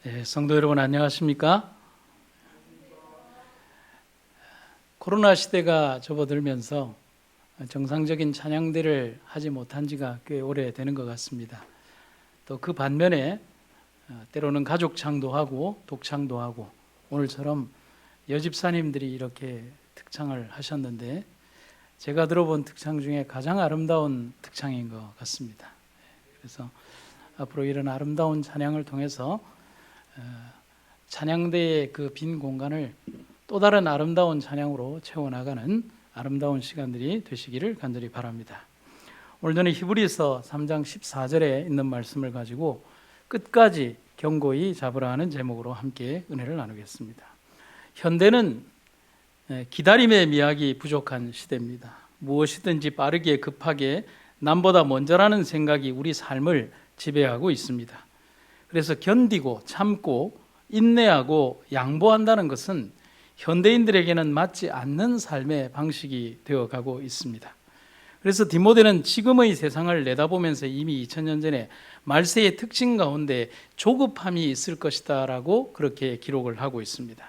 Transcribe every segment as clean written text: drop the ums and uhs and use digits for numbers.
네, 성도 여러분 안녕하십니까? 코로나 시대가 접어들면서 정상적인 찬양대를 하지 못한 지가 꽤 오래되는 것 같습니다. 또 그 반면에 때로는 가족 창도하고 독창도 하고 오늘처럼 여집사님들이 이렇게 특창을 하셨는데 제가 들어본 특창 중에 가장 아름다운 특창인 것 같습니다. 그래서 앞으로 이런 아름다운 찬양을 통해서 찬양대의 그 빈 공간을 또 다른 아름다운 찬양으로 채워나가는 아름다운 시간들이 되시기를 간절히 바랍니다. 오늘 저는 히브리서 3장 14절에 있는 말씀을 가지고 끝까지 견고히 잡으라 하는 제목으로 함께 은혜를 나누겠습니다. 현대는 기다림의 미학이 부족한 시대입니다. 무엇이든지 빠르게 급하게 남보다 먼저라는 생각이 우리 삶을 지배하고 있습니다. 그래서 견디고 참고 인내하고 양보한다는 것은 현대인들에게는 맞지 않는 삶의 방식이 되어가고 있습니다. 그래서 디모데는 지금의 세상을 내다보면서 이미 2000년 전에 말세의 특징 가운데 조급함이 있을 것이다 라고 그렇게 기록을 하고 있습니다.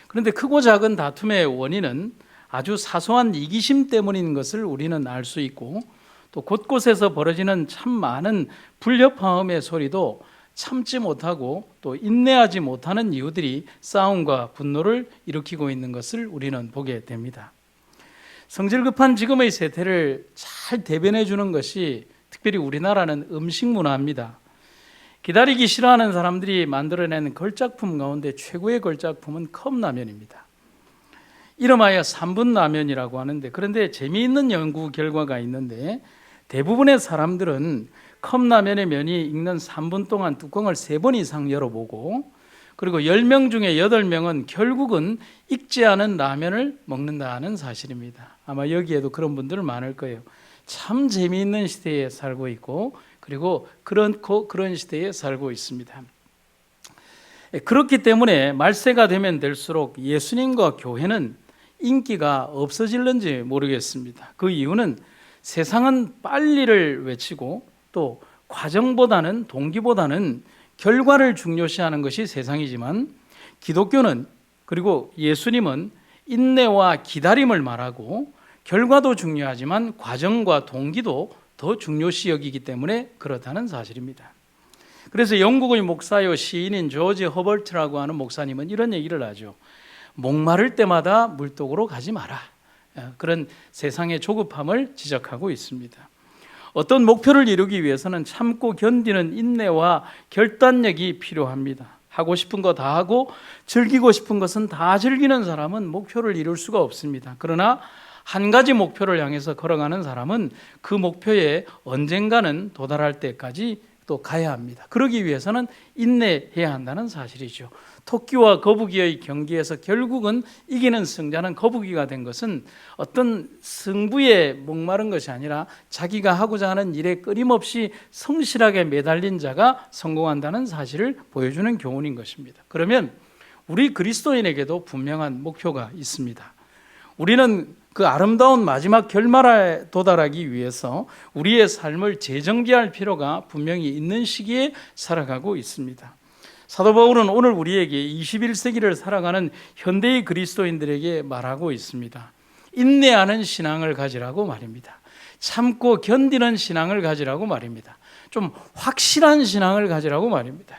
그런데 크고 작은 다툼의 원인은 아주 사소한 이기심 때문인 것을 우리는 알 수 있고 또 곳곳에서 벌어지는 참 많은 불협화음의 소리도 참지 못하고 또 인내하지 못하는 이유들이 싸움과 분노를 일으키고 있는 것을 우리는 보게 됩니다. 성질 급한 지금의 세태를 잘 대변해 주는 것이 특별히 우리나라는 음식 문화입니다. 기다리기 싫어하는 사람들이 만들어낸 걸작품 가운데 최고의 걸작품은 컵라면입니다. 이름하여 3분 라면이라고 하는데, 그런데 재미있는 연구 결과가 있는데 대부분의 사람들은 컵라면의 면이 익는 3분 동안 뚜껑을 3번 이상 열어보고, 그리고 10명 중에 8명은 결국은 익지 않은 라면을 먹는다는 사실입니다. 아마 여기에도 그런 분들 많을 거예요. 참 재미있는 시대에 살고 있고, 그리고 그런 시대에 살고 있습니다. 그렇기 때문에 말세가 되면 될수록 예수님과 교회는 인기가 없어질는지 모르겠습니다. 그 이유는 세상은 빨리를 외치고 또 과정보다는 동기보다는 결과를 중요시하는 것이 세상이지만 기독교는, 그리고 예수님은 인내와 기다림을 말하고 결과도 중요하지만 과정과 동기도 더 중요시 여기기 때문에 그렇다는 사실입니다. 그래서 영국의 목사요 시인인 조지 허버트라고 하는 목사님은 이런 얘기를 하죠. 목마를 때마다 물독으로 가지 마라. 그런 세상의 조급함을 지적하고 있습니다. 어떤 목표를 이루기 위해서는 참고 견디는 인내와 결단력이 필요합니다. 하고 싶은 거 다 하고 즐기고 싶은 것은 다 즐기는 사람은 목표를 이룰 수가 없습니다. 그러나 한 가지 목표를 향해서 걸어가는 사람은 그 목표에 언젠가는 도달할 때까지 또 가야 합니다. 그러기 위해서는 인내해야 한다는 사실이죠. 토끼와 거북이의 경기에서 결국은 이기는 승자는 거북이가 된 것은 어떤 승부에 목마른 것이 아니라 자기가 하고자 하는 일에 끊임없이 성실하게 매달린 자가 성공한다는 사실을 보여주는 교훈인 것입니다. 그러면 우리 그리스도인에게도 분명한 목표가 있습니다. 우리는 그 아름다운 마지막 결말에 도달하기 위해서 우리의 삶을 재정비할 필요가 분명히 있는 시기에 살아가고 있습니다. 사도 바울은 오늘 우리에게 21세기를 살아가는 현대의 그리스도인들에게 말하고 있습니다. 인내하는 신앙을 가지라고 말입니다. 참고 견디는 신앙을 가지라고 말입니다. 좀 확실한 신앙을 가지라고 말입니다.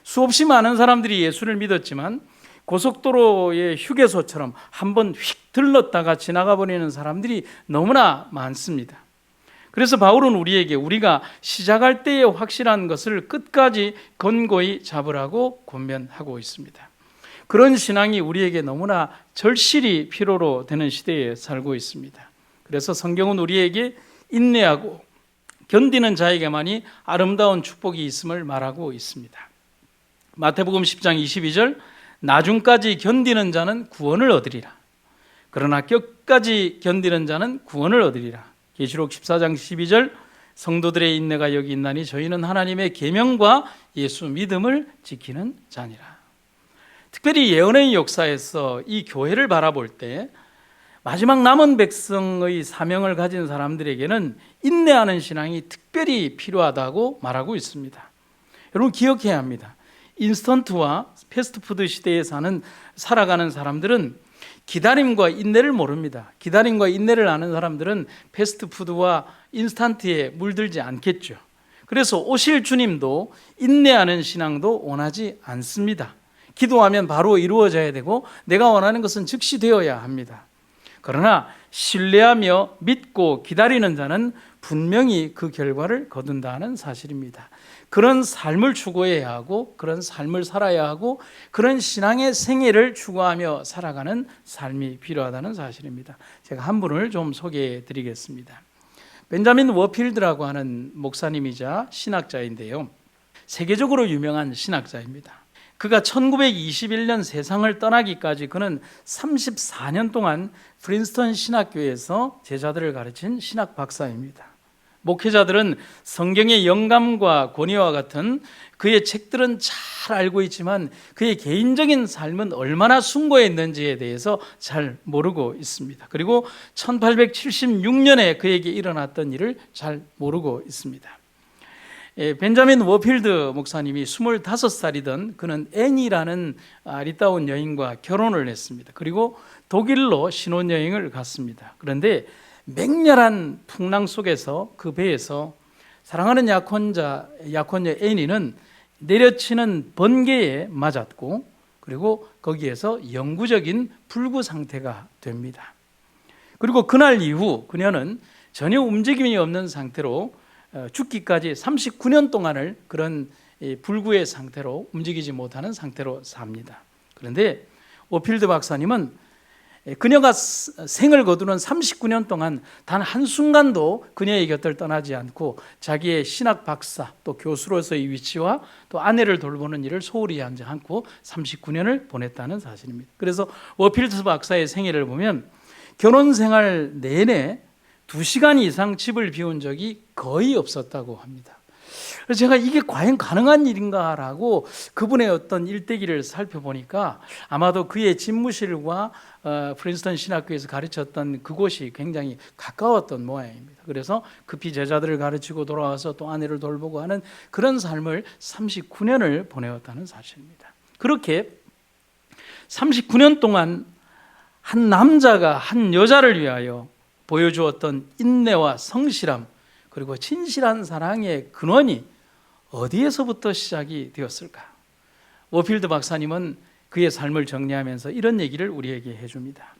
수없이 많은 사람들이 예수를 믿었지만 고속도로의 휴게소처럼 한번 휙 들렀다가 지나가 버리는 사람들이 너무나 많습니다. 그래서 바울은 우리에게 우리가 시작할 때의 확실한 것을 끝까지 건고히 잡으라고 권면하고 있습니다. 그런 신앙이 우리에게 너무나 절실히 필요로 되는 시대에 살고 있습니다. 그래서 성경은 우리에게 인내하고 견디는 자에게만이 아름다운 축복이 있음을 말하고 있습니다. 마태복음 10장 22절, 나중까지 견디는 자는 구원을 얻으리라. 그러나 끝까지 견디는 자는 구원을 얻으리라. 계시록 14장 12절, 성도들의 인내가 여기 있나니 저희는 하나님의 계명과 예수 믿음을 지키는 자니라. 특별히 예언의 역사에서 이 교회를 바라볼 때 마지막 남은 백성의 사명을 가진 사람들에게는 인내하는 신앙이 특별히 필요하다고 말하고 있습니다. 여러분 기억해야 합니다. 인스턴트와 패스트푸드 시대에 살아가는 사람들은 기다림과 인내를 모릅니다. 기다림과 인내를 아는 사람들은 패스트푸드와 인스턴트에 물들지 않겠죠. 그래서 오실 주님도 인내하는 신앙도 원하지 않습니다. 기도하면 바로 이루어져야 되고 내가 원하는 것은 즉시 되어야 합니다. 그러나 신뢰하며 믿고 기다리는 자는 분명히 그 결과를 거둔다는 사실입니다. 그런 삶을 추구해야 하고 그런 삶을 살아야 하고 그런 신앙의 생애를 추구하며 살아가는 삶이 필요하다는 사실입니다. 제가 한 분을 좀 소개해 드리겠습니다. 벤자민 워필드라고 하는 목사님이자 신학자인데요. 세계적으로 유명한 신학자입니다. 그가 1921년 세상을 떠나기까지 그는 34년 동안 프린스턴 신학교에서 제자들을 가르친 신학 박사입니다. 목회자들은 성경의 영감과 권위와 같은 그의 책들은 잘 알고 있지만 그의 개인적인 삶은 얼마나 숭고했는지에 대해서 잘 모르고 있습니다. 그리고 1876년에 그에게 일어났던 일을 잘 모르고 있습니다. 벤자민 워필드 목사님이 25살이던 그는 앤이라는 아리따운 여인과 결혼을 했습니다. 그리고 독일로 신혼여행을 갔습니다. 그런데 맹렬한 풍랑 속에서 그 배에서 사랑하는 약혼녀 앤이는 내려치는 번개에 맞았고 그리고 거기에서 영구적인 불구 상태가 됩니다. 그리고 그날 이후 그녀는 전혀 움직임이 없는 상태로 죽기까지 39년 동안을 그런 불구의 상태로 움직이지 못하는 상태로 삽니다. 그런데 워필드 박사님은 그녀가 생을 거두는 39년 동안 단 한순간도 그녀의 곁을 떠나지 않고 자기의 신학 박사 또 교수로서의 위치와 또 아내를 돌보는 일을 소홀히 하지 않고 39년을 보냈다는 사실입니다. 그래서 워필드 박사의 생애를 보면 결혼 생활 내내 2시간 이상 집을 비운 적이 거의 없었다고 합니다. 그래서 제가 이게 과연 가능한 일인가라고 그분의 어떤 일대기를 살펴보니까 아마도 그의 집무실과 프린스턴 신학교에서 가르쳤던 그곳이 굉장히 가까웠던 모양입니다. 그래서 급히 제자들을 가르치고 돌아와서 또 아내를 돌보고 하는 그런 삶을 39년을 보내었다는 사실입니다. 그렇게 39년 동안 한 남자가 한 여자를 위하여 보여주었던 인내와 성실함 그리고 진실한 사랑의 근원이 어디에서부터 시작이 되었을까? 워필드 박사님은 그의 삶을 정리하면서 이런 얘기를 우리에게 해줍니다.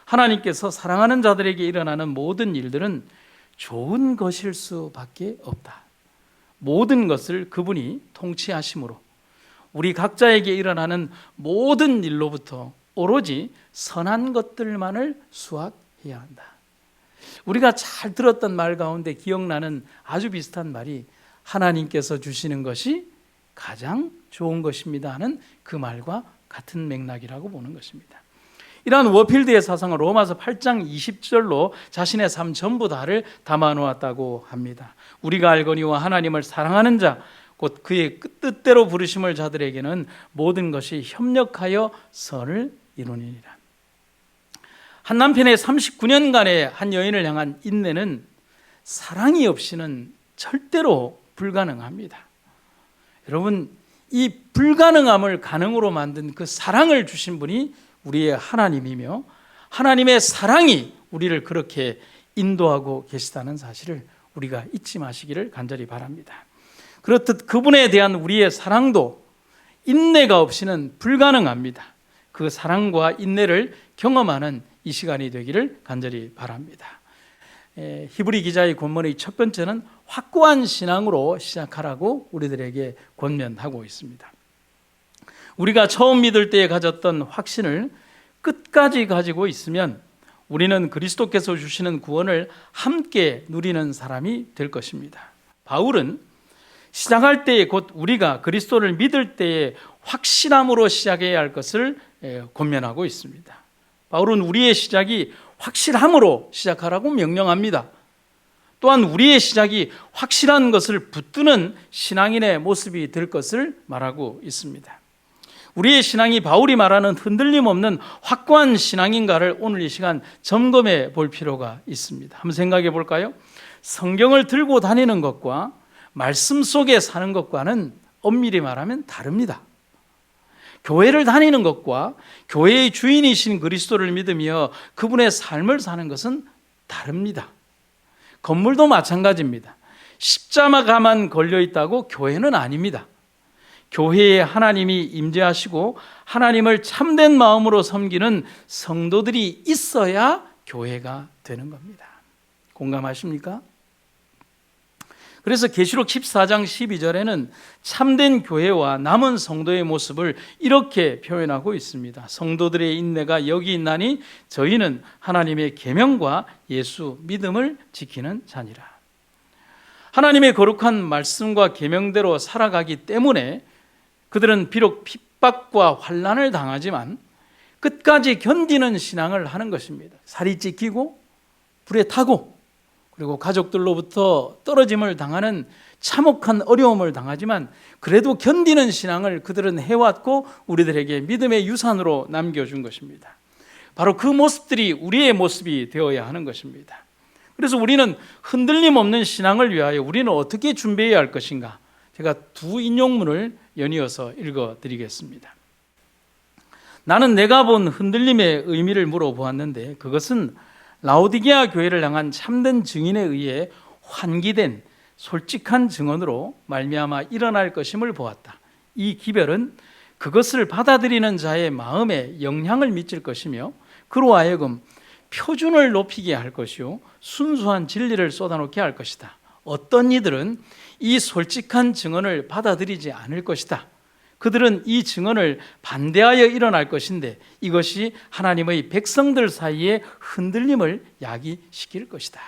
하나님께서 사랑하는 자들에게 일어나는 모든 일들은 좋은 것일 수밖에 없다. 모든 것을 그분이 통치하심으로 우리 각자에게 일어나는 모든 일로부터 오로지 선한 것들만을 수확해야 한다. 우리가 잘 들었던 말 가운데 기억나는 아주 비슷한 말이 하나님께서 주시는 것이 가장 좋은 것입니다 하는 그 말과 같은 맥락이라고 보는 것입니다. 이러한 워필드의 사상을 로마서 8장 20절로 자신의 삶 전부 다를 담아놓았다고 합니다. 우리가 알거니와 하나님을 사랑하는 자 곧 그의 뜻대로 부르심을 자들에게는 모든 것이 협력하여 선을 이루니라. 한 남편의 39년간의 한 여인을 향한 인내는 사랑이 없이는 절대로 불가능합니다. 여러분, 이 불가능함을 가능으로 만든 그 사랑을 주신 분이 우리의 하나님이며 하나님의 사랑이 우리를 그렇게 인도하고 계시다는 사실을 우리가 잊지 마시기를 간절히 바랍니다. 그렇듯 그분에 대한 우리의 사랑도 인내가 없이는 불가능합니다. 그 사랑과 인내를 경험하는 이 시간이 되기를 간절히 바랍니다. 히브리 기자의 권면의 첫 번째는 확고한 신앙으로 시작하라고 우리들에게 권면하고 있습니다. 우리가 처음 믿을 때에 가졌던 확신을 끝까지 가지고 있으면 우리는 그리스도께서 주시는 구원을 함께 누리는 사람이 될 것입니다. 바울은 시작할 때에 곧 우리가 그리스도를 믿을 때에 확실함으로 시작해야 할 것을 권면하고 있습니다. 바울은 우리의 시작이 확실함으로 시작하라고 명령합니다. 또한 우리의 시작이 확실한 것을 붙드는 신앙인의 모습이 될 것을 말하고 있습니다. 우리의 신앙이 바울이 말하는 흔들림 없는 확고한 신앙인가를 오늘 이 시간 점검해 볼 필요가 있습니다. 한번 생각해 볼까요? 성경을 들고 다니는 것과 말씀 속에 사는 것과는 엄밀히 말하면 다릅니다. 교회를 다니는 것과 교회의 주인이신 그리스도를 믿으며 그분의 삶을 사는 것은 다릅니다. 건물도 마찬가지입니다. 십자가만 걸려 있다고 교회는 아닙니다. 교회에 하나님이 임재하시고 하나님을 참된 마음으로 섬기는 성도들이 있어야 교회가 되는 겁니다. 공감하십니까? 그래서 계시록 14장 12절에는 참된 교회와 남은 성도의 모습을 이렇게 표현하고 있습니다. 성도들의 인내가 여기 있나니 저희는 하나님의 계명과 예수 믿음을 지키는 자니라. 하나님의 거룩한 말씀과 계명대로 살아가기 때문에 그들은 비록 핍박과 환난을 당하지만 끝까지 견디는 신앙을 하는 것입니다. 살이 찢기고 불에 타고 그리고 가족들로부터 떨어짐을 당하는 참혹한 어려움을 당하지만 그래도 견디는 신앙을 그들은 해왔고 우리들에게 믿음의 유산으로 남겨준 것입니다. 바로 그 모습들이 우리의 모습이 되어야 하는 것입니다. 그래서 우리는 흔들림 없는 신앙을 위하여 우리는 어떻게 준비해야 할 것인가? 제가 두 인용문을 연이어서 읽어드리겠습니다. 나는 내가 본 흔들림의 의미를 물어보았는데 그것은 라오디게아 교회를 향한 참된 증인에 의해 환기된 솔직한 증언으로 말미암아 일어날 것임을 보았다. 이 기별은 그것을 받아들이는 자의 마음에 영향을 미칠 것이며 그로 하여금 표준을 높이게 할 것이요 순수한 진리를 쏟아놓게 할 것이다. 어떤 이들은 이 솔직한 증언을 받아들이지 않을 것이다. 그들은 이 증언을 반대하여 일어날 것인데 이것이 하나님의 백성들 사이에 흔들림을 야기시킬 것이다.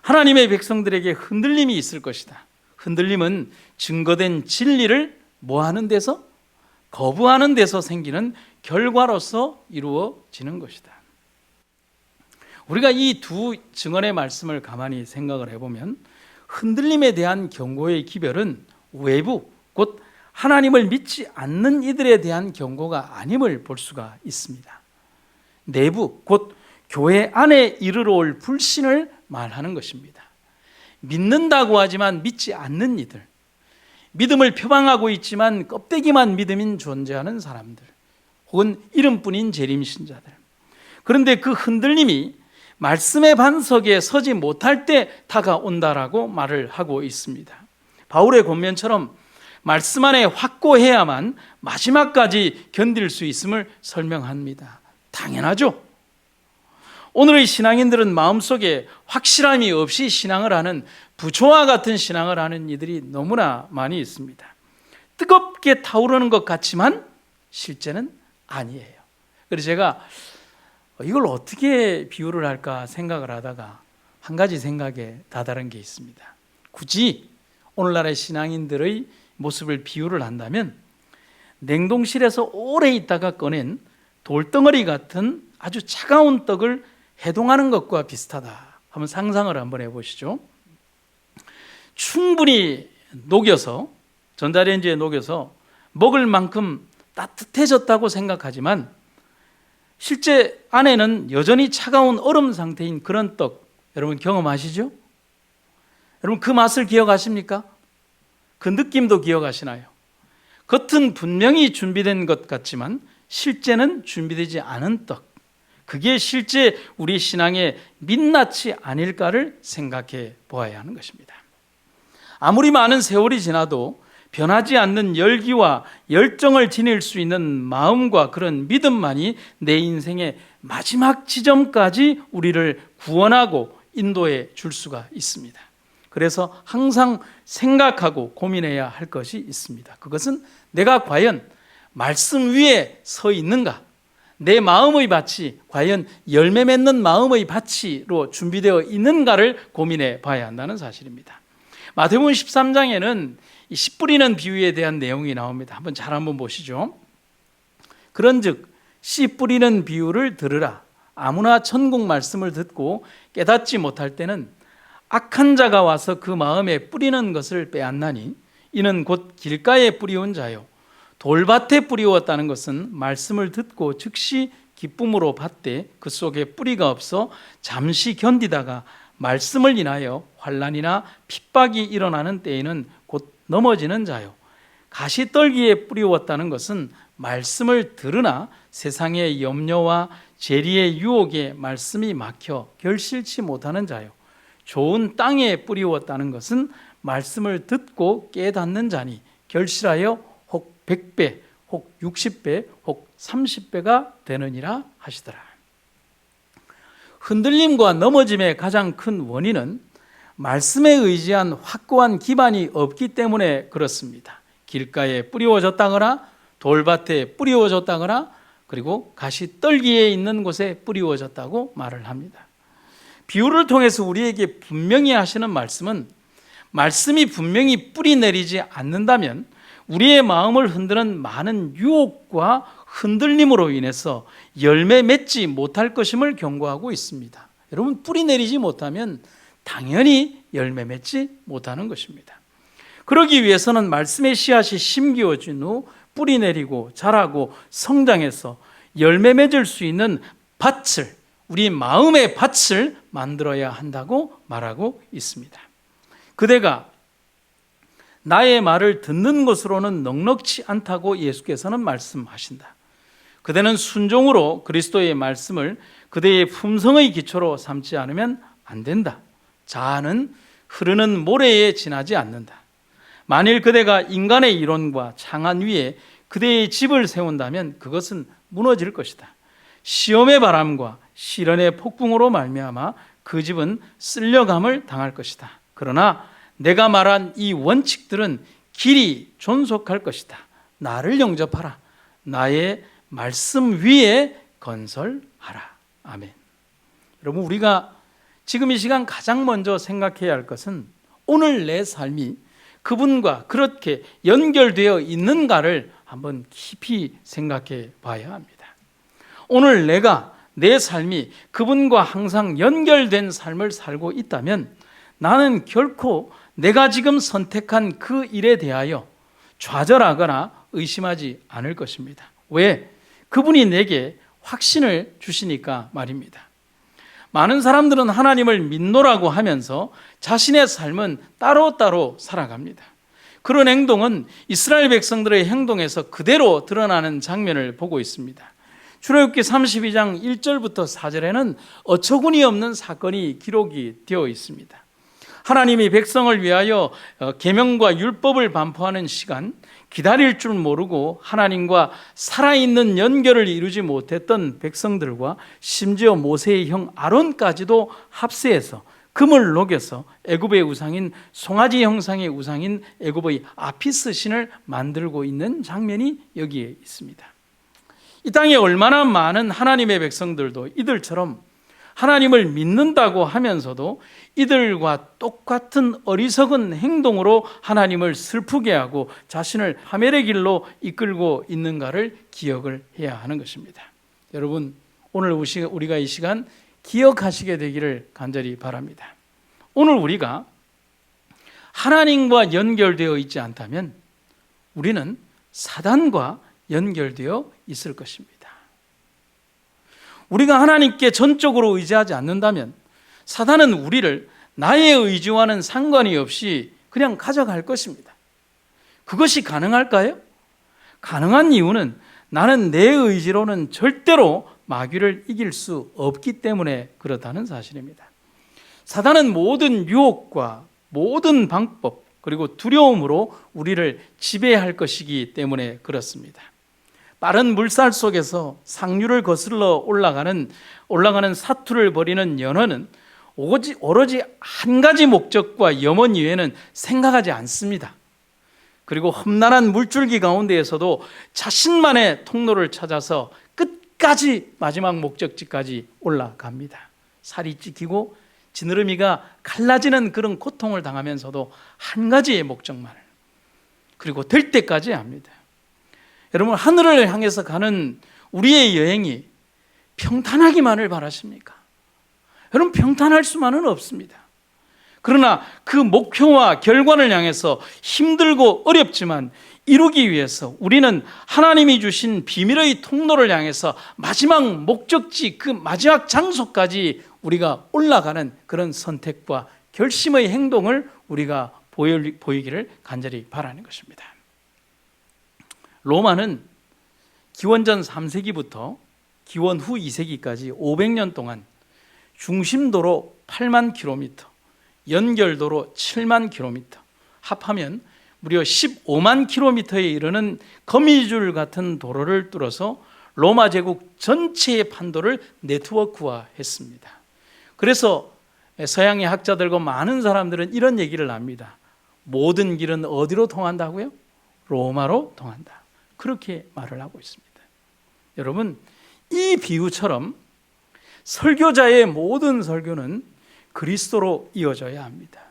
하나님의 백성들에게 흔들림이 있을 것이다. 흔들림은 증거된 진리를 뭐하는 데서? 거부하는 데서 생기는 결과로서 이루어지는 것이다. 우리가 이 두 증언의 말씀을 가만히 생각을 해보면 흔들림에 대한 경고의 기별은 외부, 곧 하나님을 믿지 않는 이들에 대한 경고가 아님을 볼 수가 있습니다. 내부, 곧 교회 안에 이르러 올 불신을 말하는 것입니다. 믿는다고 하지만 믿지 않는 이들, 믿음을 표방하고 있지만 껍데기만 믿음인 존재하는 사람들, 혹은 이름뿐인 재림신자들. 그런데 그 흔들림이 말씀의 반석에 서지 못할 때 다가온다라고 말을 하고 있습니다. 바울의 권면처럼 말씀 안에 확고해야만 마지막까지 견딜 수 있음을 설명합니다. 당연하죠. 오늘의 신앙인들은 마음속에 확실함이 없이 신앙을 하는 부초와 같은 신앙을 하는 이들이 너무나 많이 있습니다. 뜨겁게 타오르는 것 같지만 실제는 아니에요. 그래서 제가 이걸 어떻게 비유를 할까 생각을 하다가 한 가지 생각에 다다른 게 있습니다. 굳이 오늘날의 신앙인들의 모습을 비유를 한다면 냉동실에서 오래 있다가 꺼낸 돌덩어리 같은 아주 차가운 떡을 해동하는 것과 비슷하다. 한번 상상을 한번 해보시죠. 충분히 녹여서 전자레인지에 녹여서 먹을 만큼 따뜻해졌다고 생각하지만 실제 안에는 여전히 차가운 얼음 상태인 그런 떡, 여러분 경험하시죠? 여러분 그 맛을 기억하십니까? 그 느낌도 기억하시나요? 겉은 분명히 준비된 것 같지만 실제는 준비되지 않은 떡, 그게 실제 우리 신앙의 민낯이 아닐까를 생각해 보아야 하는 것입니다. 아무리 많은 세월이 지나도 변하지 않는 열기와 열정을 지닐 수 있는 마음과 그런 믿음만이 내 인생의 마지막 지점까지 우리를 구원하고 인도해 줄 수가 있습니다. 그래서 항상 생각하고 고민해야 할 것이 있습니다. 그것은 내가 과연 말씀 위에 서 있는가? 내 마음의 밭이 과연 열매 맺는 마음의 밭으로 준비되어 있는가를 고민해 봐야 한다는 사실입니다. 마태복음 13장에는 이 씨 뿌리는 비유에 대한 내용이 나옵니다. 한번 보시죠. 그런즉 씨 뿌리는 비유를 들으라. 아무나 천국 말씀을 듣고 깨닫지 못할 때는 악한 자가 와서 그 마음에 뿌리는 것을 빼앗나니 이는 곧 길가에 뿌리온 자요 돌밭에 뿌리웠다는 것은 말씀을 듣고 즉시 기쁨으로 받되 그 속에 뿌리가 없어 잠시 견디다가 말씀을 인하여 환난이나 핍박이 일어나는 때에는 곧 넘어지는 자요 가시떨기에 뿌리웠다는 것은 말씀을 들으나 세상의 염려와 재리의 유혹에 말씀이 막혀 결실치 못하는 자요, 좋은 땅에 뿌리웠다는 것은 말씀을 듣고 깨닫는 자니 결실하여 혹 100배, 혹 60배, 혹 30배가 되느니라 하시더라. 흔들림과 넘어짐의 가장 큰 원인은 말씀에 의지한 확고한 기반이 없기 때문에 그렇습니다. 길가에 뿌리워졌다거나 돌밭에 뿌리워졌다거나 그리고 가시떨기에 있는 곳에 뿌리워졌다고 말을 합니다. 비유를 통해서 우리에게 분명히 하시는 말씀은, 말씀이 분명히 뿌리 내리지 않는다면 우리의 마음을 흔드는 많은 유혹과 흔들림으로 인해서 열매 맺지 못할 것임을 경고하고 있습니다. 여러분, 뿌리 내리지 못하면 당연히 열매 맺지 못하는 것입니다. 그러기 위해서는 말씀의 씨앗이 심기어진 후 뿌리 내리고 자라고 성장해서 열매 맺을 수 있는 밭을, 우리 마음의 밭을 만들어야 한다고 말하고 있습니다. 그대가 나의 말을 듣는 것으로는 넉넉지 않다고 예수께서는 말씀하신다. 그대는 순종으로 그리스도의 말씀을 그대의 품성의 기초로 삼지 않으면 안 된다. 자아는 흐르는 모래에 지나지 않는다. 만일 그대가 인간의 이론과 창안 위에 그대의 집을 세운다면 그것은 무너질 것이다. 시험의 바람과 시련의 폭풍으로 말미암아 그 집은 쓸려감을 당할 것이다. 그러나 내가 말한 이 원칙들은 길이 존속할 것이다. 나를 영접하라. 나의 말씀 위에 건설하라. 아멘. 여러분, 우리가 지금 이 시간 가장 먼저 생각해야 할 것은 오늘 내 삶이 그분과 그렇게 연결되어 있는가를 한번 깊이 생각해 봐야 합니다. 오늘 내가 내 삶이 그분과 항상 연결된 삶을 살고 있다면 나는 결코 내가 지금 선택한 그 일에 대하여 좌절하거나 의심하지 않을 것입니다. 왜? 그분이 내게 확신을 주시니까 말입니다. 많은 사람들은 하나님을 믿노라고 하면서 자신의 삶은 따로따로 살아갑니다. 그런 행동은 이스라엘 백성들의 행동에서 그대로 드러나는 장면을 보고 있습니다. 출애굽기 32장 1절부터 4절에는 어처구니 없는 사건이 기록이 되어 있습니다. 하나님이 백성을 위하여 계명과 율법을 반포하는 시간, 기다릴 줄 모르고 하나님과 살아있는 연결을 이루지 못했던 백성들과 심지어 모세의 형 아론까지도 합세해서 금을 녹여서 애굽의 우상인 송아지 형상의 우상인 애굽의 아피스 신을 만들고 있는 장면이 여기에 있습니다. 이 땅에 얼마나 많은 하나님의 백성들도 이들처럼 하나님을 믿는다고 하면서도 이들과 똑같은 어리석은 행동으로 하나님을 슬프게 하고 자신을 파멸의 길로 이끌고 있는가를 기억을 해야 하는 것입니다. 여러분, 오늘 우리가 이 시간 기억하시게 되기를 간절히 바랍니다. 오늘 우리가 하나님과 연결되어 있지 않다면 우리는 사단과 연결되어 있을 것입니다. 우리가 하나님께 전적으로 의지하지 않는다면 사단은 우리를 나의 의지와는 상관이 없이 그냥 가져갈 것입니다. 그것이 가능할까요? 가능한 이유는 나는 내 의지로는 절대로 마귀를 이길 수 없기 때문에 그렇다는 사실입니다. 사단은 모든 유혹과 모든 방법 그리고 두려움으로 우리를 지배할 것이기 때문에 그렇습니다. 빠른 물살 속에서 상류를 거슬러 올라가는 사투를 벌이는 연어는 오로지 한 가지 목적과 염원 이외에는 생각하지 않습니다. 그리고 험난한 물줄기 가운데에서도 자신만의 통로를 찾아서 끝까지 마지막 목적지까지 올라갑니다. 살이 찢기고 지느러미가 갈라지는 그런 고통을 당하면서도 한 가지의 목적만을, 그리고 될 때까지 합니다. 여러분, 하늘을 향해서 가는 우리의 여행이 평탄하기만을 바라십니까? 여러분, 평탄할 수만은 없습니다. 그러나 그 목표와 결과를 향해서 힘들고 어렵지만 이루기 위해서 우리는 하나님이 주신 비밀의 통로를 향해서 마지막 목적지, 그 마지막 장소까지 우리가 올라가는 그런 선택과 결심의 행동을 우리가 보이기를 간절히 바라는 것입니다. 로마는 기원전 3세기부터 기원 후 2세기까지 500년 동안 중심도로 8만 킬로미터, 연결도로 7만 킬로미터, 합하면 무려 15만 킬로미터에 이르는 거미줄 같은 도로를 뚫어서 로마 제국 전체의 판도를 네트워크화했습니다. 그래서 서양의 학자들과 많은 사람들은 이런 얘기를 합니다. 모든 길은 어디로 통한다고요? 로마로 통한다. 그렇게 말을 하고 있습니다. 여러분, 이 비유처럼 설교자의 모든 설교는 그리스도로 이어져야 합니다.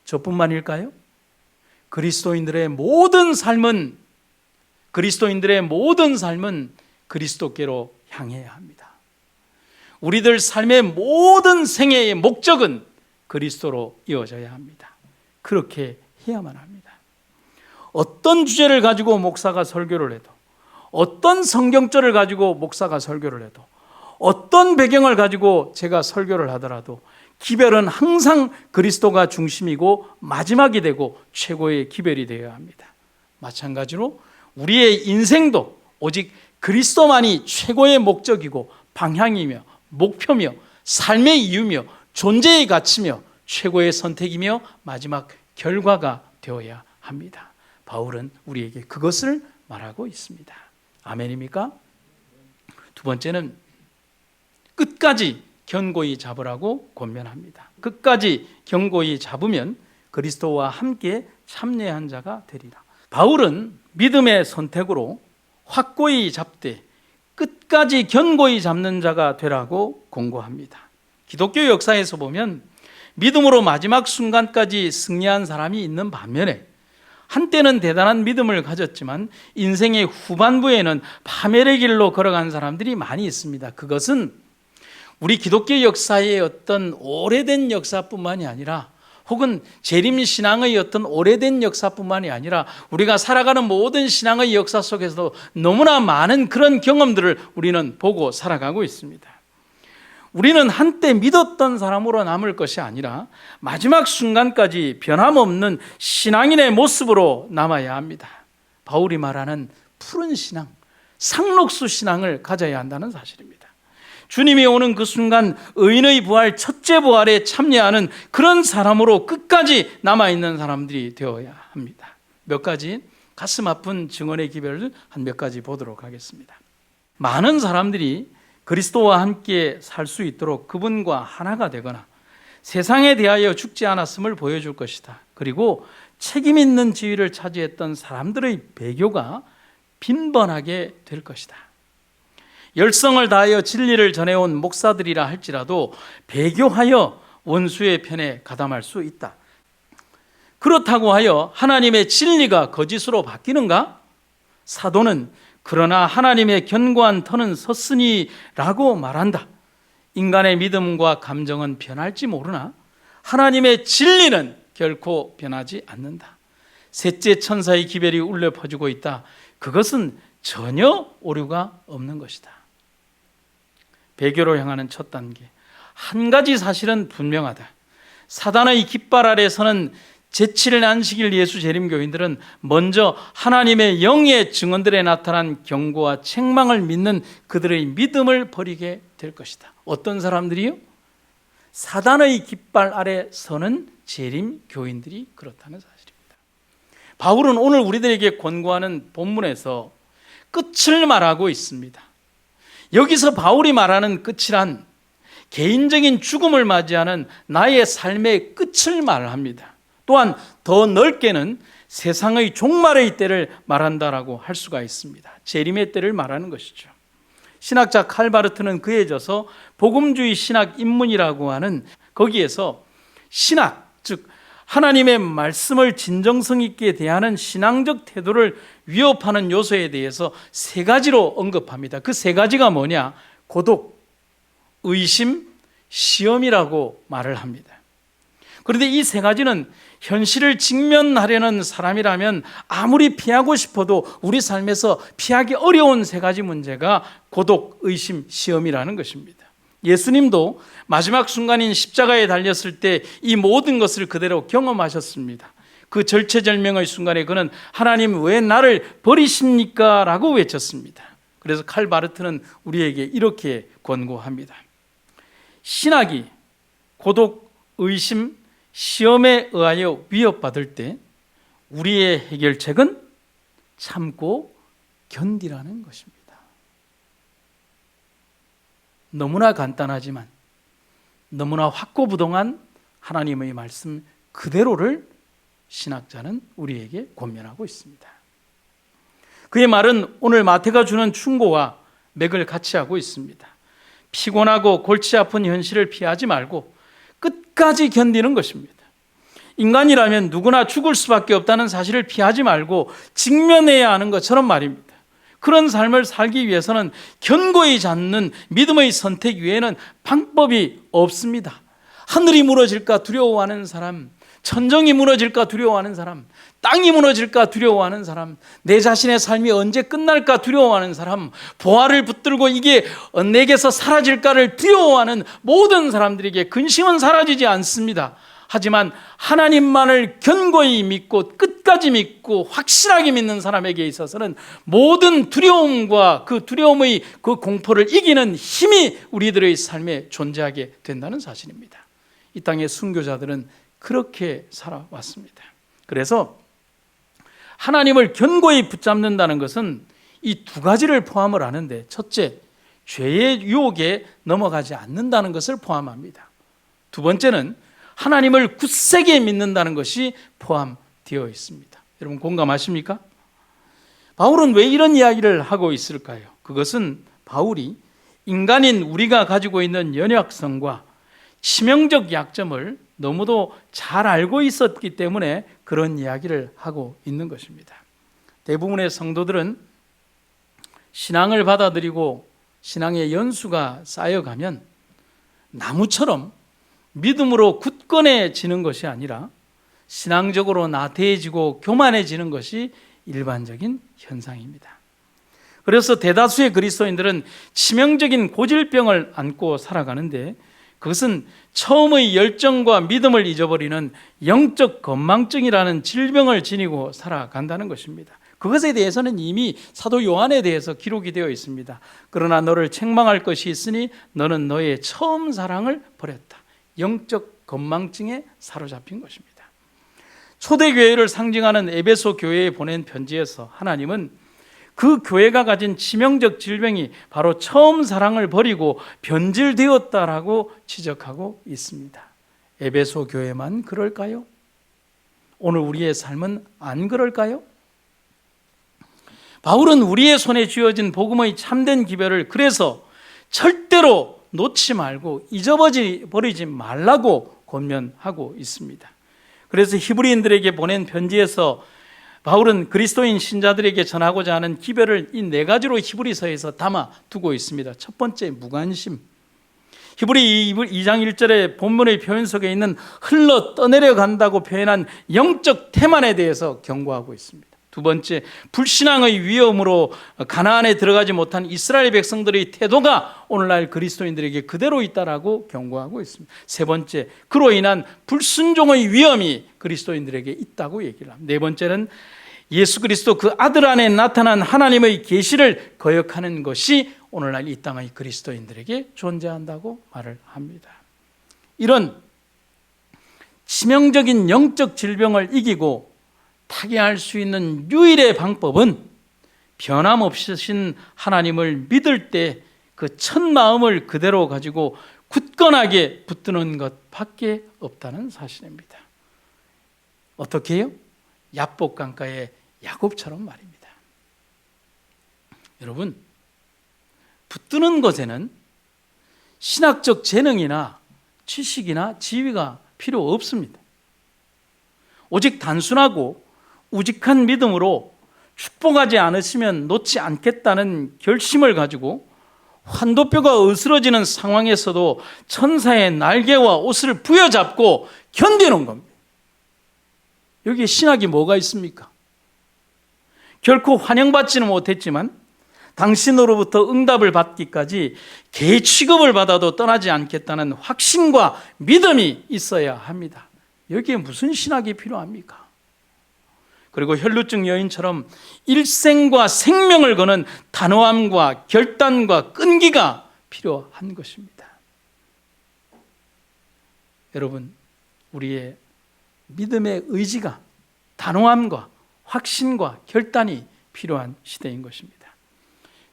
저뿐만일까요? 그리스도인들의 모든 삶은 그리스도께로 향해야 합니다. 우리들 삶의 모든 생애의 목적은 그리스도로 이어져야 합니다. 그렇게 해야만 합니다. 어떤 주제를 가지고 목사가 설교를 해도, 어떤 성경절을 가지고 목사가 설교를 해도, 어떤 배경을 가지고 제가 설교를 하더라도 기별은 항상 그리스도가 중심이고 마지막이 되고 최고의 기별이 되어야 합니다. 마찬가지로 우리의 인생도 오직 그리스도만이 최고의 목적이고 방향이며 목표며 삶의 이유며 존재의 가치며 최고의 선택이며 마지막 결과가 되어야 합니다. 바울은 우리에게 그것을 말하고 있습니다. 아멘입니까? 두 번째는 끝까지 견고히 잡으라고 권면합니다. 끝까지 견고히 잡으면 그리스도와 함께 참여한 자가 되리라. 바울은 믿음의 선택으로 확고히 잡되 끝까지 견고히 잡는 자가 되라고 권고합니다. 기독교 역사에서 보면 믿음으로 마지막 순간까지 승리한 사람이 있는 반면에 한때는 대단한 믿음을 가졌지만 인생의 후반부에는 파멸의 길로 걸어간 사람들이 많이 있습니다. 그것은 우리 기독교 역사의 어떤 오래된 역사뿐만이 아니라 혹은 재림신앙의 어떤 오래된 역사뿐만이 아니라 우리가 살아가는 모든 신앙의 역사 속에서도 너무나 많은 그런 경험들을 우리는 보고 살아가고 있습니다. 우리는 한때 믿었던 사람으로 남을 것이 아니라 마지막 순간까지 변함없는 신앙인의 모습으로 남아야 합니다. 바울이 말하는 푸른 신앙, 상록수 신앙을 가져야 한다는 사실입니다. 주님이 오는 그 순간 의인의 부활, 첫째 부활에 참여하는 그런 사람으로 끝까지 남아있는 사람들이 되어야 합니다. 몇 가지 가슴 아픈 증언의 기별을 한 몇 가지 보도록 하겠습니다. 많은 사람들이 그리스도와 함께 살 수 있도록 그분과 하나가 되거나 세상에 대하여 죽지 않았음을 보여줄 것이다. 그리고 책임 있는 지위를 차지했던 사람들의 배교가 빈번하게 될 것이다. 열성을 다하여 진리를 전해온 목사들이라 할지라도 배교하여 원수의 편에 가담할 수 있다. 그렇다고 하여 하나님의 진리가 거짓으로 바뀌는가? 사도는 그러나 하나님의 견고한 터는 섰으니 라고 말한다. 인간의 믿음과 감정은 변할지 모르나 하나님의 진리는 결코 변하지 않는다. 셋째 천사의 기별이 울려 퍼지고 있다. 그것은 전혀 오류가 없는 것이다. 배교로 향하는 첫 단계. 한 가지 사실은 분명하다. 사단의 깃발 아래 서는 제7일 안식일 예수 재림교인들은 먼저 하나님의 영의 증언들에 나타난 경고와 책망을 믿는 그들의 믿음을 버리게 될 것이다. 어떤 사람들이요? 사단의 깃발 아래 서는 재림교인들이 그렇다는 사실입니다. 바울은 오늘 우리들에게 권고하는 본문에서 끝을 말하고 있습니다. 여기서 바울이 말하는 끝이란 개인적인 죽음을 맞이하는 나의 삶의 끝을 말합니다. 또한 더 넓게는 세상의 종말의 때를 말한다라고 할 수가 있습니다. 재림의 때를 말하는 것이죠. 신학자 칼바르트는 그에 져서 복음주의 신학 입문이라고 하는 거기에서 신학, 즉 하나님의 말씀을 진정성 있게 대하는 신앙적 태도를 위협하는 요소에 대해서 세 가지로 언급합니다. 그 세 가지가 뭐냐? 고독, 의심, 시험이라고 말을 합니다. 그런데 이 세 가지는 현실을 직면하려는 사람이라면 아무리 피하고 싶어도 우리 삶에서 피하기 어려운 세 가지 문제가 고독, 의심, 시험이라는 것입니다. 예수님도 마지막 순간인 십자가에 달렸을 때 이 모든 것을 그대로 경험하셨습니다. 그 절체절명의 순간에 그는 하나님 왜 나를 버리십니까? 라고 외쳤습니다. 그래서 칼 바르트는 우리에게 이렇게 권고합니다. 신학이 고독, 의심, 시험에 의하여 위협받을 때 우리의 해결책은 참고 견디라는 것입니다. 너무나 간단하지만 너무나 확고부동한 하나님의 말씀 그대로를 신학자는 우리에게 권면하고 있습니다. 그의 말은 오늘 마태가 주는 충고와 맥을 같이 하고 있습니다. 피곤하고 골치 아픈 현실을 피하지 말고 끝까지 견디는 것입니다. 인간이라면 누구나 죽을 수밖에 없다는 사실을 피하지 말고 직면해야 하는 것처럼 말입니다. 그런 삶을 살기 위해서는 견고히 잡는 믿음의 선택 외에는 방법이 없습니다. 하늘이 무너질까 두려워하는 사람, 천정이 무너질까 두려워하는 사람, 땅이 무너질까 두려워하는 사람, 내 자신의 삶이 언제 끝날까 두려워하는 사람, 보화를 붙들고 이게 내게서 사라질까를 두려워하는 모든 사람들에게 근심은 사라지지 않습니다. 하지만 하나님만을 견고히 믿고 끝까지 믿고 확실하게 믿는 사람에게 있어서는 모든 두려움과 그 두려움의 그 공포를 이기는 힘이 우리들의 삶에 존재하게 된다는 사실입니다. 이 땅의 순교자들은 그렇게 살아왔습니다. 그래서 하나님을 견고히 붙잡는다는 것은 이 두 가지를 포함을 하는데, 첫째, 죄의 유혹에 넘어가지 않는다는 것을 포함합니다. 두 번째는 하나님을 굳세게 믿는다는 것이 포함되어 있습니다. 여러분 공감하십니까? 바울은 왜 이런 이야기를 하고 있을까요? 그것은 바울이 인간인 우리가 가지고 있는 연약성과 치명적 약점을 너무도 잘 알고 있었기 때문에 그런 이야기를 하고 있는 것입니다. 대부분의 성도들은 신앙을 받아들이고 신앙의 연수가 쌓여가면 나무처럼 믿음으로 굳건해지는 것이 아니라 신앙적으로 나태해지고 교만해지는 것이 일반적인 현상입니다. 그래서 대다수의 그리스도인들은 치명적인 고질병을 안고 살아가는데, 그것은 처음의 열정과 믿음을 잊어버리는 영적 건망증이라는 질병을 지니고 살아간다는 것입니다. 그것에 대해서는 이미 사도 요한에 대해서 기록이 되어 있습니다. 그러나 너를 책망할 것이 있으니 너는 너의 처음 사랑을 버렸다. 영적 건망증에 사로잡힌 것입니다. 초대교회를 상징하는 에베소 교회에 보낸 편지에서 하나님은 그 교회가 가진 치명적 질병이 바로 처음 사랑을 버리고 변질되었다라고 지적하고 있습니다. 에베소 교회만 그럴까요? 오늘 우리의 삶은 안 그럴까요? 바울은 우리의 손에 쥐어진 복음의 참된 기별을 그래서 절대로 놓지 말고 잊어버리지 말라고 권면하고 있습니다. 그래서 히브리인들에게 보낸 편지에서 바울은 그리스도인 신자들에게 전하고자 하는 기별을 이 네 가지로 히브리서에서 담아두고 있습니다. 첫 번째, 무관심. 히브리 2장 1절의 본문의 표현 속에 있는 흘러 떠내려 간다고 표현한 영적 태만에 대해서 경고하고 있습니다. 두 번째, 불신앙의 위험으로 가나안에 들어가지 못한 이스라엘 백성들의 태도가 오늘날 그리스도인들에게 그대로 있다라고 경고하고 있습니다. 세 번째, 그로 인한 불순종의 위험이 그리스도인들에게 있다고 얘기를 합니다. 네 번째는 예수 그리스도 그 아들 안에 나타난 하나님의 계시를 거역하는 것이 오늘날 이 땅의 그리스도인들에게 존재한다고 말을 합니다. 이런 치명적인 영적 질병을 이기고 타개할 수 있는 유일의 방법은 변함없으신 하나님을 믿을 때 그 첫 마음을 그대로 가지고 굳건하게 붙드는 것밖에 없다는 사실입니다. 어떻게 해요? 야복강가의 야곱처럼 말입니다. 여러분, 붙드는 것에는 신학적 재능이나 지식이나 지위가 필요 없습니다. 오직 단순하고 우직한 믿음으로 축복하지 않으시면 놓지 않겠다는 결심을 가지고 환도뼈가 으스러지는 상황에서도 천사의 날개와 옷을 부여잡고 견디는 겁니다. 여기에 신학이 뭐가 있습니까? 결코 환영받지는 못했지만 당신으로부터 응답을 받기까지 개 취급을 받아도 떠나지 않겠다는 확신과 믿음이 있어야 합니다. 여기에 무슨 신학이 필요합니까? 그리고 혈루증 여인처럼 일생과 생명을 거는 단호함과 결단과 끈기가 필요한 것입니다. 여러분, 우리의 믿음의 의지가 단호함과 확신과 결단이 필요한 시대인 것입니다.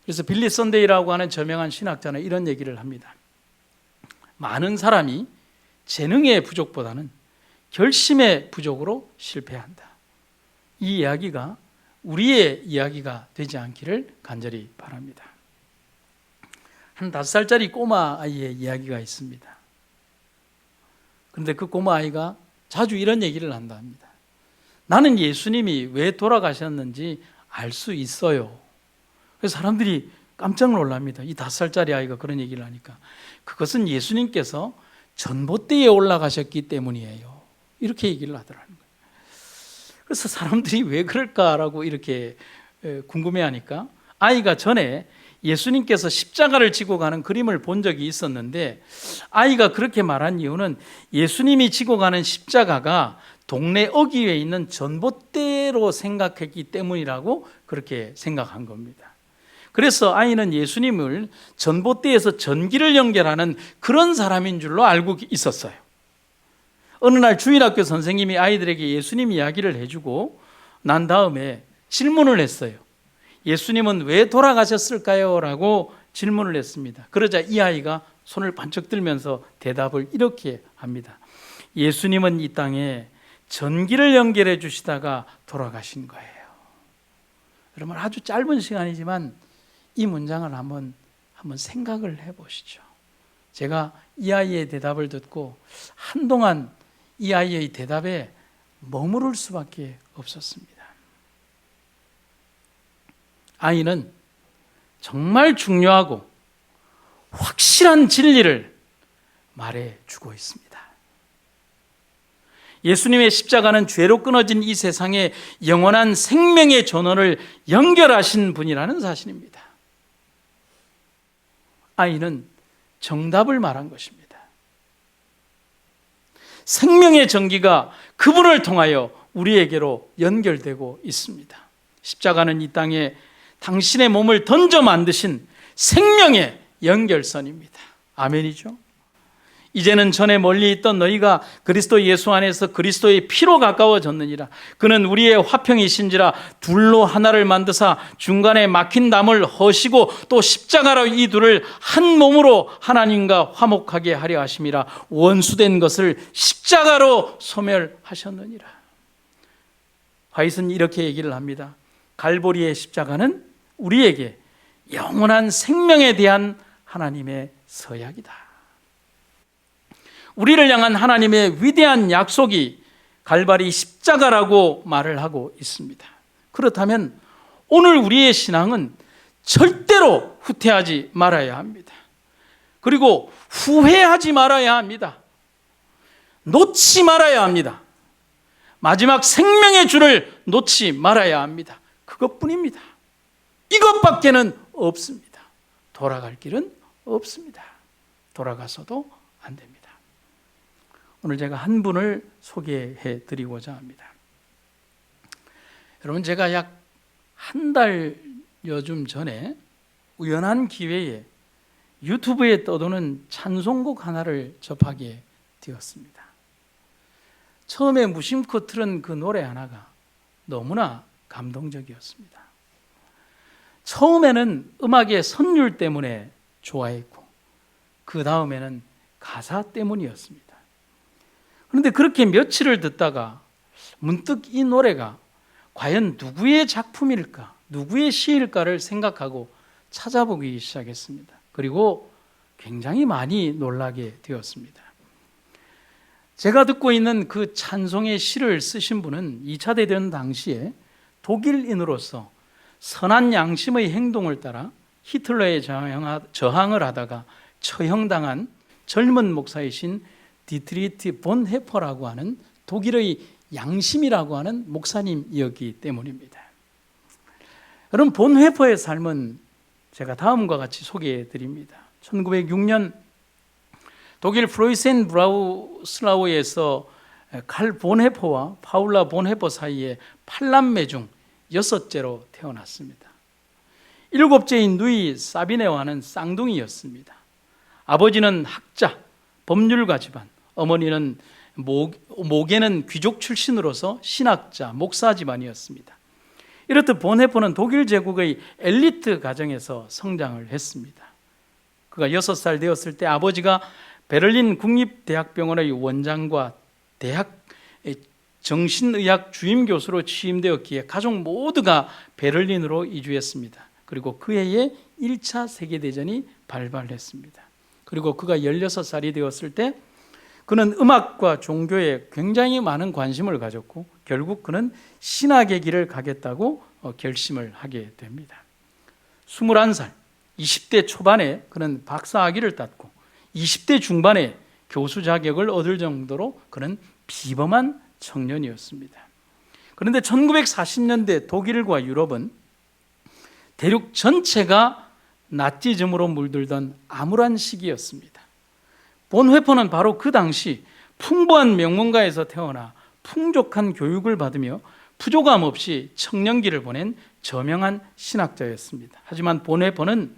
그래서 빌리 선데이라고 하는 저명한 신학자는 이런 얘기를 합니다. 많은 사람이 재능의 부족보다는 결심의 부족으로 실패한다. 이 이야기가 우리의 이야기가 되지 않기를 간절히 바랍니다. 한 5살짜리 꼬마 아이의 이야기가 있습니다. 그런데 그 꼬마 아이가 자주 이런 얘기를 한다 합니다. 나는 예수님이 왜 돌아가셨는지 알 수 있어요. 그래서 사람들이 깜짝 놀랍니다. 이 5살짜리 아이가 그런 얘기를 하니까. 그것은 예수님께서 전봇대에 올라가셨기 때문이에요. 이렇게 얘기를 하더라는 거예요. 그래서 사람들이 왜 그럴까라고 이렇게 궁금해하니까 아이가 전에 예수님께서 십자가를 지고 가는 그림을 본 적이 있었는데, 아이가 그렇게 말한 이유는 예수님이 지고 가는 십자가가 동네 어귀에 있는 전봇대로 생각했기 때문이라고 그렇게 생각한 겁니다. 그래서 아이는 예수님을 전봇대에서 전기를 연결하는 그런 사람인 줄로 알고 있었어요. 어느 날 주일학교 선생님이 아이들에게 예수님 이야기를 해주고 난 다음에 질문을 했어요. 예수님은 왜 돌아가셨을까요? 라고 질문을 했습니다. 그러자 이 아이가 손을 반짝 들면서 대답을 이렇게 합니다. 예수님은 이 땅에 전기를 연결해 주시다가 돌아가신 거예요. 여러분, 아주 짧은 시간이지만 이 문장을 한번 생각을 해보시죠. 제가 이 아이의 대답을 듣고 한동안 이 아이의 대답에 머무를 수밖에 없었습니다. 아이는 정말 중요하고 확실한 진리를 말해주고 있습니다. 예수님의 십자가는 죄로 끊어진 이 세상에 영원한 생명의 전원을 연결하신 분이라는 사실입니다. 아이는 정답을 말한 것입니다. 생명의 전기가 그분을 통하여 우리에게로 연결되고 있습니다. 십자가는 이 땅에 당신의 몸을 던져 만드신 생명의 연결선입니다. 아멘이죠? 이제는 전에 멀리 있던 너희가 그리스도 예수 안에서 그리스도의 피로 가까워졌느니라. 그는 우리의 화평이신지라 둘로 하나를 만드사 중간에 막힌 담을 허시고 또 십자가로 이 둘을 한 몸으로 하나님과 화목하게 하려 하심이라. 원수된 것을 십자가로 소멸하셨느니라. 화이트는 이렇게 얘기를 합니다. 갈보리의 십자가는 우리에게 영원한 생명에 대한 하나님의 서약이다. 우리를 향한 하나님의 위대한 약속이 갈바리 십자가라고 말을 하고 있습니다. 그렇다면 오늘 우리의 신앙은 절대로 후퇴하지 말아야 합니다. 그리고 후회하지 말아야 합니다. 놓지 말아야 합니다. 마지막 생명의 줄을 놓지 말아야 합니다. 그것뿐입니다. 이것밖에는 없습니다. 돌아갈 길은 없습니다. 돌아가서도 안 됩니다. 오늘 제가 한 분을 소개해 드리고자 합니다. 여러분, 제가 약 한 달여 좀 전에 우연한 기회에 유튜브에 떠도는 찬송곡 하나를 접하게 되었습니다. 처음에 무심코 틀은 그 노래 하나가 너무나 감동적이었습니다. 처음에는 음악의 선율 때문에 좋아했고 그 다음에는 가사 때문이었습니다. 그런데 그렇게 며칠을 듣다가 문득 이 노래가 과연 누구의 작품일까, 누구의 시일까를 생각하고 찾아보기 시작했습니다. 그리고 굉장히 많이 놀라게 되었습니다. 제가 듣고 있는 그 찬송의 시를 쓰신 분은 2차 대전 당시에 독일인으로서 선한 양심의 행동을 따라 히틀러에 저항을 하다가 처형당한 젊은 목사이신 디트리히 본 헤퍼라고 하는 독일의 양심이라고 하는 목사님이었기 때문입니다. 여러분, 본 헤퍼의 삶은 제가 다음과 같이 소개해 드립니다. 1906년 독일 프로이센 브라우슬라우에서 칼 본헤퍼와 파울라 본헤퍼 사이에 8남매 중 6째로 태어났습니다. 7째인 누이 사비네와는 쌍둥이였습니다. 아버지는 학자, 법률가 집안, 어머니는 모계는 귀족 출신으로서 신학자, 목사 집안이었습니다. 이렇듯 본헤퍼는 독일 제국의 엘리트 가정에서 성장을 했습니다. 그가 6살 되었을 때 아버지가 베를린 국립대학병원의 원장과 대학 정신의학 주임 교수로 취임되었기에 가족 모두가 베를린으로 이주했습니다. 그리고 그 해에 1차 세계대전이 발발했습니다. 그리고 그가 16살이 되었을 때 그는 음악과 종교에 굉장히 많은 관심을 가졌고 결국 그는 신학의 길을 가겠다고 결심을 하게 됩니다. 21살, 20대 초반에 그는 박사학위를 땄고 20대 중반에 교수 자격을 얻을 정도로 그는 비범한 청년이었습니다. 그런데 1940년대 독일과 유럽은 대륙 전체가 나치즘으로 물들던 암울한 시기였습니다. 본헤퍼는 바로 그 당시 풍부한 명문가에서 태어나 풍족한 교육을 받으며 부족함 없이 청년기를 보낸 저명한 신학자였습니다. 하지만 본헤퍼는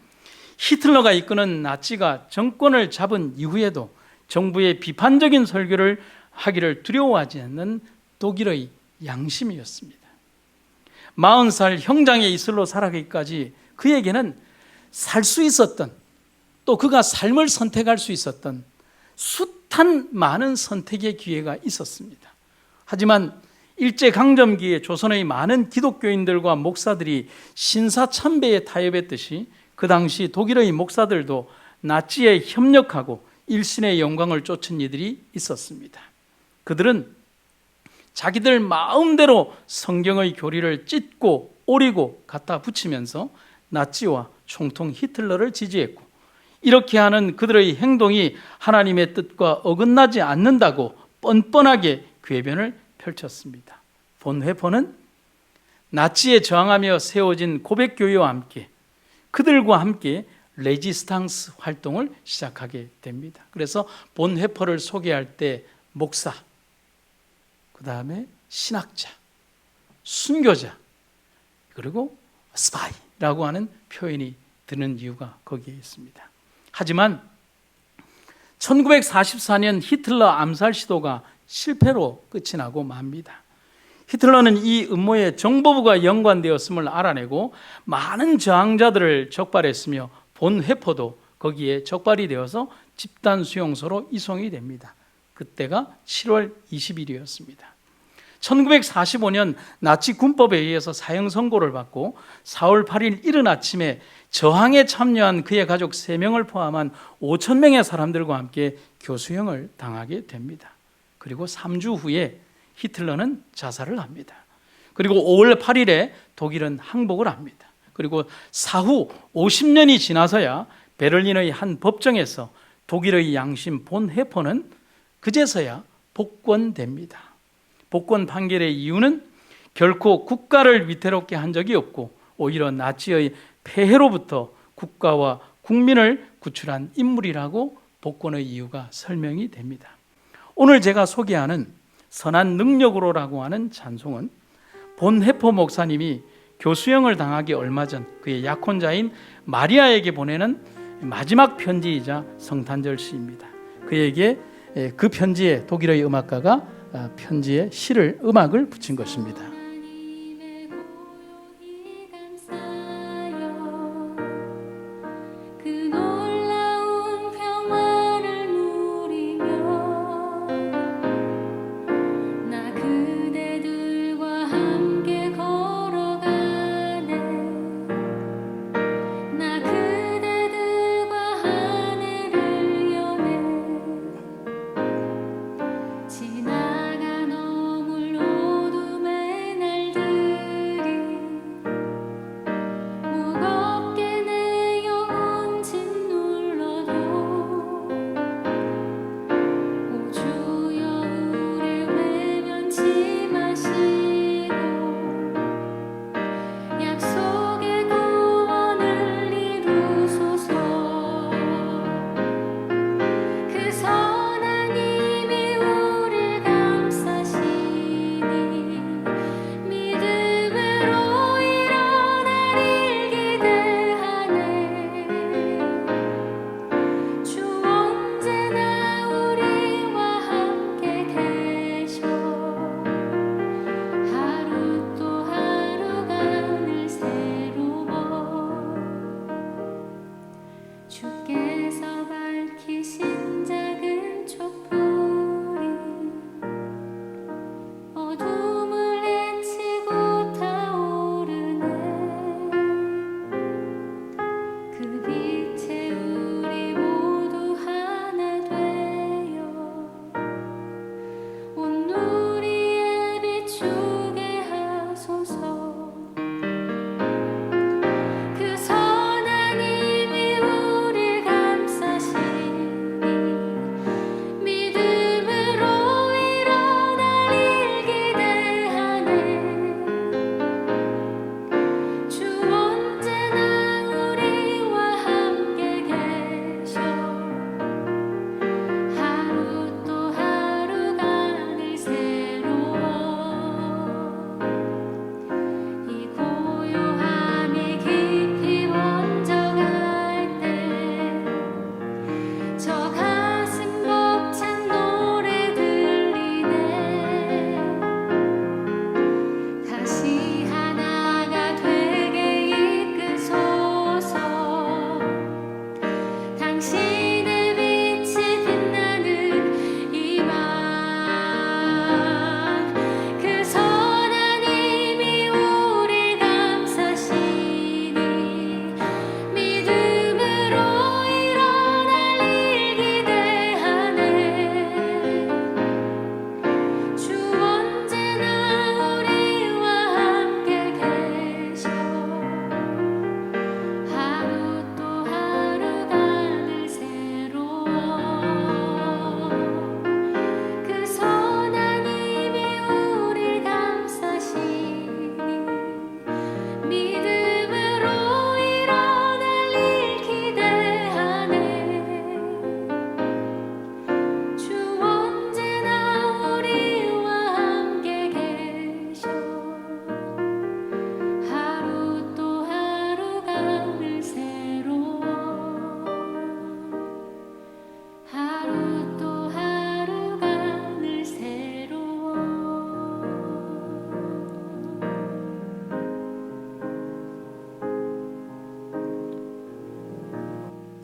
히틀러가 이끄는 나치가 정권을 잡은 이후에도 정부의 비판적인 설교를 하기를 두려워하지 않는 독일의 양심이었습니다. 40살 형장의 이슬로 살아가기까지 그에게는 살 수 있었던, 또 그가 삶을 선택할 수 있었던 숱한 많은 선택의 기회가 있었습니다. 하지만 일제강점기에 조선의 많은 기독교인들과 목사들이 신사참배에 타협했듯이 그 당시 독일의 목사들도 나치에 협력하고 일신의 영광을 쫓은 이들이 있었습니다. 그들은 자기들 마음대로 성경의 교리를 찢고 오리고 갖다 붙이면서 나치와 총통 히틀러를 지지했고, 이렇게 하는 그들의 행동이 하나님의 뜻과 어긋나지 않는다고 뻔뻔하게 궤변을 펼쳤습니다. 본헤퍼는 나치에 저항하며 세워진 고백교회와 함께 그들과 함께 레지스탕스 활동을 시작하게 됩니다. 그래서 본헤퍼를 소개할 때 목사, 그 다음에 신학자, 순교자, 그리고 스파이라고 하는 표현이 드는 이유가 거기에 있습니다. 하지만 1944년 히틀러 암살 시도가 실패로 끝이 나고 맙니다. 히틀러는 이 음모에 정보부가 연관되었음을 알아내고 많은 저항자들을 적발했으며 본헤퍼도 거기에 적발이 되어서 집단 수용소로 이송이 됩니다. 그때가 7월 20일이었습니다. 1945년 나치 군법에 의해서 사형 선고를 받고 4월 8일 이른 아침에 저항에 참여한 그의 가족 3명을 포함한 5,000명의 사람들과 함께 교수형을 당하게 됩니다. 그리고 3주 후에 히틀러는 자살을 합니다. 그리고 5월 8일에 독일은 항복을 합니다. 그리고 사후 50년이 지나서야 베를린의 한 법정에서 독일의 양심 본헤퍼는 그제서야 복권됩니다. 복권 판결의 이유는 결코 국가를 위태롭게 한 적이 없고 오히려 나치의 폐해로부터 국가와 국민을 구출한 인물이라고 복권의 이유가 설명이 됩니다. 오늘 제가 소개하는 선한 능력으로라고 하는 찬송은 본헤퍼 목사님이 교수형을 당하기 얼마 전 그의 약혼자인 마리아에게 보내는 마지막 편지이자 성탄절 시입니다. 그에게 그 편지에 독일의 음악가가 편지에 시를 음악을 붙인 것입니다.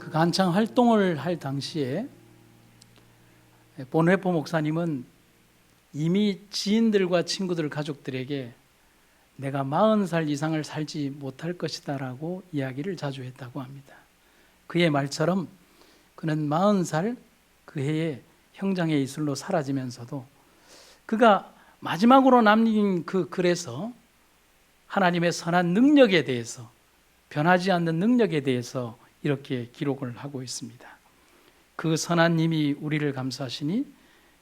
그 한창 활동을 할 당시에 본회포 목사님은 이미 지인들과 친구들, 가족들에게 내가 40살 이상을 살지 못할 것이다 라고 이야기를 자주 했다고 합니다. 그의 말처럼 그는 40살 그 해에 형장의 이슬로 사라지면서도 그가 마지막으로 남긴 그 글에서 하나님의 선한 능력에 대해서, 변하지 않는 능력에 대해서 이렇게 기록을 하고 있습니다. 그 선한 님이 우리를 감싸시니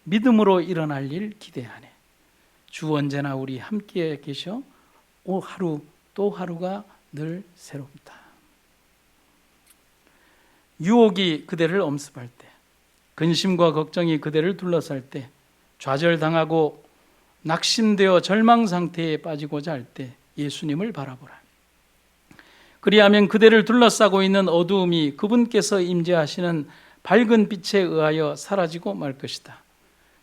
믿음으로 일어날 일 기대하네. 주 언제나 우리 함께 계셔 오 하루 또 하루가 늘 새롭다. 유혹이 그대를 엄습할 때, 근심과 걱정이 그대를 둘러쌀 때, 좌절당하고 낙심되어 절망 상태에 빠지고자 할 때 예수님을 바라보라. 그리하면 그대를 둘러싸고 있는 어두움이 그분께서 임재하시는 밝은 빛에 의하여 사라지고 말 것이다.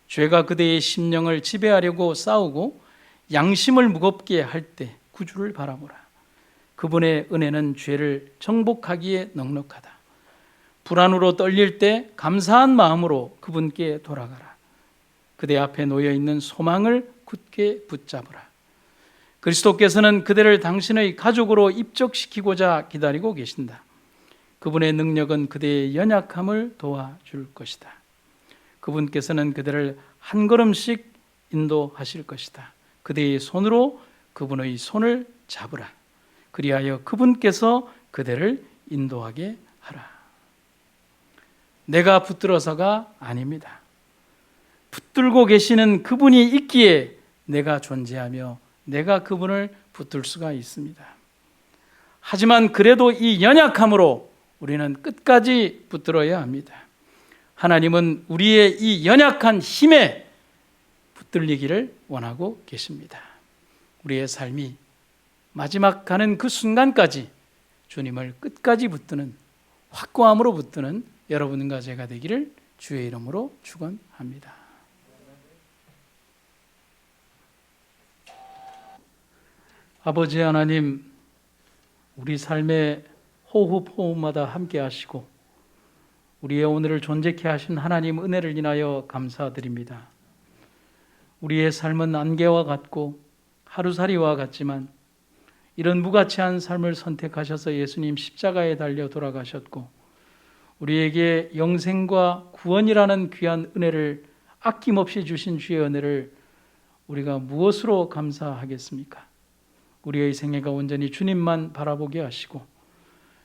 죄가 그대의 심령을 지배하려고 싸우고 양심을 무겁게 할 때 구주를 바라보라. 그분의 은혜는 죄를 정복하기에 넉넉하다. 불안으로 떨릴 때 감사한 마음으로 그분께 돌아가라. 그대 앞에 놓여있는 소망을 굳게 붙잡으라. 그리스도께서는 그대를 당신의 가족으로 입적시키고자 기다리고 계신다. 그분의 능력은 그대의 연약함을 도와줄 것이다. 그분께서는 그대를 한 걸음씩 인도하실 것이다. 그대의 손으로 그분의 손을 잡으라. 그리하여 그분께서 그대를 인도하게 하라. 내가 붙들어서가 아닙니다. 붙들고 계시는 그분이 있기에 내가 존재하며 내가 그분을 붙들 수가 있습니다. 하지만 그래도 이 연약함으로 우리는 끝까지 붙들어야 합니다. 하나님은 우리의 이 연약한 힘에 붙들리기를 원하고 계십니다. 우리의 삶이 마지막 가는 그 순간까지 주님을 끝까지 붙드는, 확고함으로 붙드는 여러분과 제가 되기를 주의 이름으로 축원합니다. 아버지 하나님, 우리 삶의 호흡마다 함께 하시고 우리의 오늘을 존재케 하신 하나님 은혜를 인하여 감사드립니다. 우리의 삶은 안개와 같고 하루살이와 같지만 이런 무가치한 삶을 선택하셔서 예수님 십자가에 달려 돌아가셨고 우리에게 영생과 구원이라는 귀한 은혜를 아낌없이 주신 주의 은혜를 우리가 무엇으로 감사하겠습니까? 우리의 생애가 온전히 주님만 바라보게 하시고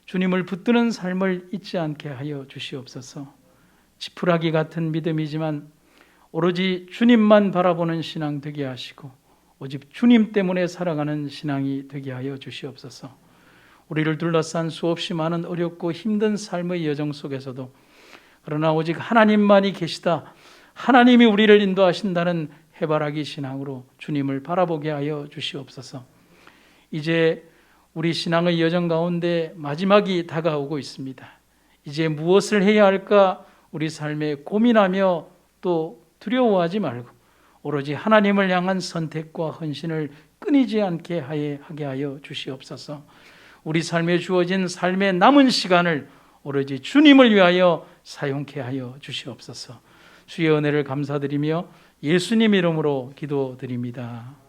주님을 붙드는 삶을 잊지 않게 하여 주시옵소서. 지푸라기 같은 믿음이지만 오로지 주님만 바라보는 신앙 되게 하시고 오직 주님 때문에 살아가는 신앙이 되게 하여 주시옵소서. 우리를 둘러싼 수없이 많은 어렵고 힘든 삶의 여정 속에서도 그러나 오직 하나님만이 계시다, 하나님이 우리를 인도하신다는 해바라기 신앙으로 주님을 바라보게 하여 주시옵소서. 이제 우리 신앙의 여정 가운데 마지막이 다가오고 있습니다. 이제 무엇을 해야 할까 우리 삶에 고민하며 또 두려워하지 말고 오로지 하나님을 향한 선택과 헌신을 끊이지 않게 하게 하여 주시옵소서. 우리 삶에 주어진 삶의 남은 시간을 오로지 주님을 위하여 사용케 하여 주시옵소서. 주의 은혜를 감사드리며 예수님 이름으로 기도드립니다.